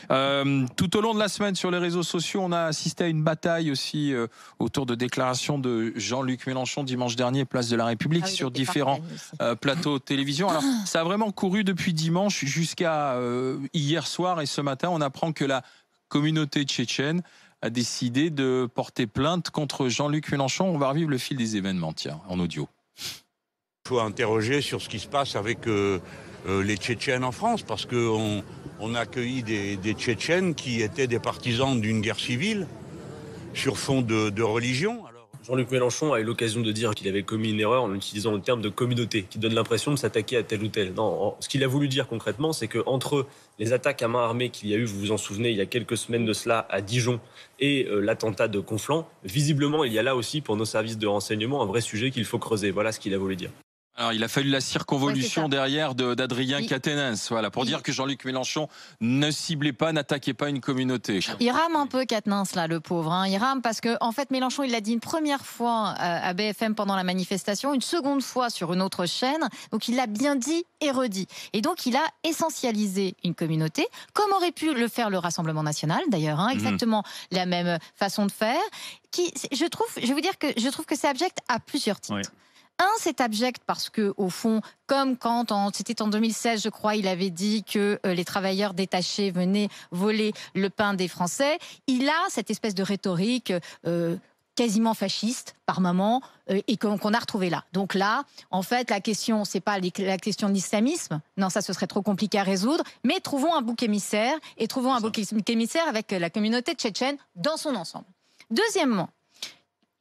Tout au long de la semaine sur les réseaux sociaux, on a assisté à une bataille aussi autour de déclarations de Jean-Luc Mélenchon dimanche dernier, place de la République, sur différents plateaux de télévision. Alors, ça a vraiment couru depuis dimanche jusqu'à hier soir, et ce matin, on apprend que la communauté tchétchène a décidé de porter plainte contre Jean-Luc Mélenchon. On va revivre le fil des événements, tiens, en audio. Il faut interroger sur ce qui se passe avec les Tchétchènes en France, parce qu'on a accueilli des Tchétchènes qui étaient des partisans d'une guerre civile sur fond de religion. Jean-Luc Mélenchon a eu l'occasion de dire qu'il avait commis une erreur en utilisant le terme de communauté, qui donne l'impression de s'attaquer à tel ou tel. Non, ce qu'il a voulu dire concrètement, c'est qu'entre les attaques à main armée qu'il y a eu, vous vous en souvenez, il y a quelques semaines de cela à Dijon, et l'attentat de Conflans, visiblement, il y a là aussi, pour nos services de renseignement, un vrai sujet qu'il faut creuser. Voilà ce qu'il a voulu dire. Alors, il a fallu la circonvolution derrière d'Adrien Quatennens, voilà, pour dire que Jean-Luc Mélenchon ne ciblait pas, n'attaquait pas une communauté. Il rame un peu Quatennens, là, le pauvre. Hein. Il rame parce que, en fait, Mélenchon, il l'a dit une première fois à BFM pendant la manifestation, une seconde fois sur une autre chaîne. Donc, il l'a bien dit et redit. Et donc, il a essentialisé une communauté, comme aurait pu le faire le Rassemblement national, d'ailleurs, hein, exactement la même façon de faire. Je vais vous dire que je trouve que c'est abject à plusieurs titres. Oui. C'est abject parce que, au fond, comme quand, c'était en 2016, je crois, il avait dit que les travailleurs détachés venaient voler le pain des Français. Il a cette espèce de rhétorique quasiment fasciste, par moment, et qu'on a retrouvé là. Donc là, en fait, la question, c'est pas la question de l'islamisme. Non, ça, ce serait trop compliqué à résoudre. Mais trouvons un bouc émissaire, et trouvons un bouc émissaire avec la communauté tchétchène dans son ensemble. Deuxièmement,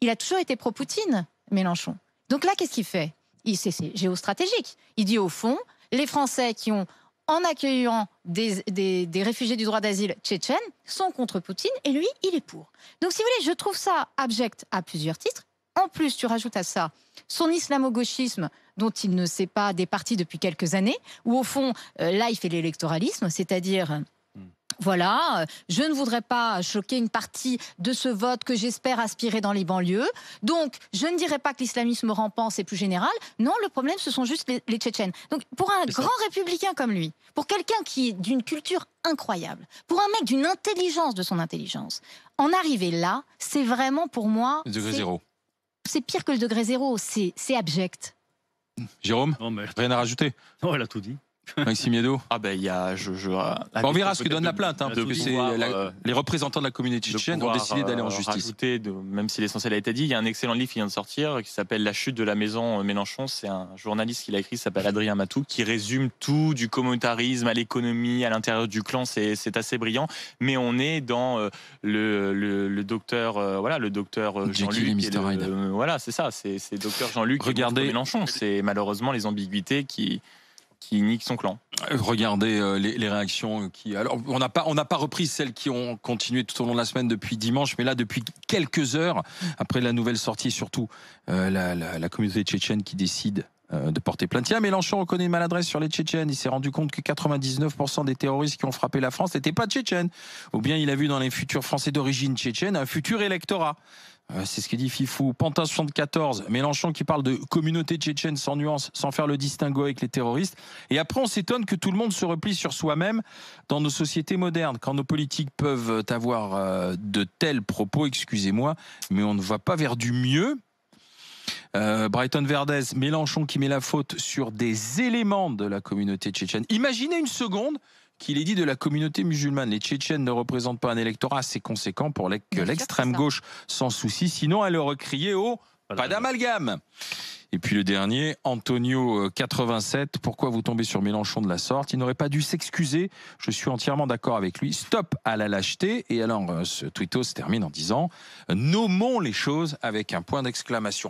il a toujours été pro-Poutine, Mélenchon. Donc là, qu'est-ce qu'il fait? C'est géostratégique. Il dit au fond, les Français qui ont, en accueillant des réfugiés du droit d'asile tchétchènes, sont contre Poutine, et lui, il est pour. Donc si vous voulez, je trouve ça abject à plusieurs titres. En plus, tu rajoutes à ça son islamo-gauchisme dont il ne s'est pas départi depuis quelques années, où au fond, là, il fait l'électoralisme, c'est-à-dire... Voilà, je ne voudrais pas choquer une partie de ce vote que j'espère aspirer dans les banlieues. Donc, je ne dirais pas que l'islamisme rampant, c'est plus général. Non, le problème, ce sont juste les Tchétchènes. Donc, pour un grand républicain comme lui, pour quelqu'un qui est d'une culture incroyable, pour un mec d'une intelligence de son intelligence, en arriver là, c'est vraiment pour moi... Degré zéro. C'est pire que le degré zéro, c'est abject. Jérôme, rien à rajouter? Non, elle a tout dit. Maxime Yaddo. Ah ben il y a, on verra ce que donne la plainte, hein, parce que les représentants de la communauté tchétchène ont décidé d'aller en justice. Même si l'essentiel a été dit, il y a un excellent livre qui vient de sortir qui s'appelle La chute de la maison Mélenchon. C'est un journaliste qui l'a écrit, qui s'appelle Adrien Matou, qui résume tout du communautarisme à l'économie, à l'intérieur du clan. C'est assez brillant. Mais on est dans le docteur, voilà, le docteur Jean-Luc. Voilà, c'est ça, c'est docteur Jean-Luc. Regardez Mélenchon, c'est malheureusement les ambiguïtés qui nique son clan. Regardez les réactions qui... Alors, on n'a pas repris celles qui ont continué tout au long de la semaine depuis dimanche, mais là, depuis quelques heures, après la nouvelle sortie, surtout la communauté tchétchène qui décide de porter plainte. Tiens, Mélenchon reconnaît une maladresse sur les Tchétchènes. Il s'est rendu compte que 99% des terroristes qui ont frappé la France n'étaient pas tchétchènes. Ou bien il a vu dans les futurs Français d'origine tchétchène un futur électorat. C'est ce que dit Fifou. Pantin 74, Mélenchon qui parle de communauté tchétchène sans nuance, sans faire le distinguo avec les terroristes. Et après, on s'étonne que tout le monde se replie sur soi-même dans nos sociétés modernes. Quand nos politiques peuvent avoir de tels propos, excusez-moi, mais on ne va pas vers du mieux. Brighton Verdez, Mélenchon qui met la faute sur des éléments de la communauté tchétchène. Imaginez une seconde qu'il ait dit de la communauté musulmane. Les Tchétchènes ne représentent pas un électorat assez conséquent pour que l'extrême gauche sans souci. Sinon, elle aurait crié au pas d'amalgame. Et puis le dernier, Antonio 87. Pourquoi vous tombez sur Mélenchon de la sorte? Il n'aurait pas dû s'excuser. Je suis entièrement d'accord avec lui. Stop à la lâcheté. Et alors, ce tweeto se termine en disant « Nommons les choses avec un point d'exclamation ».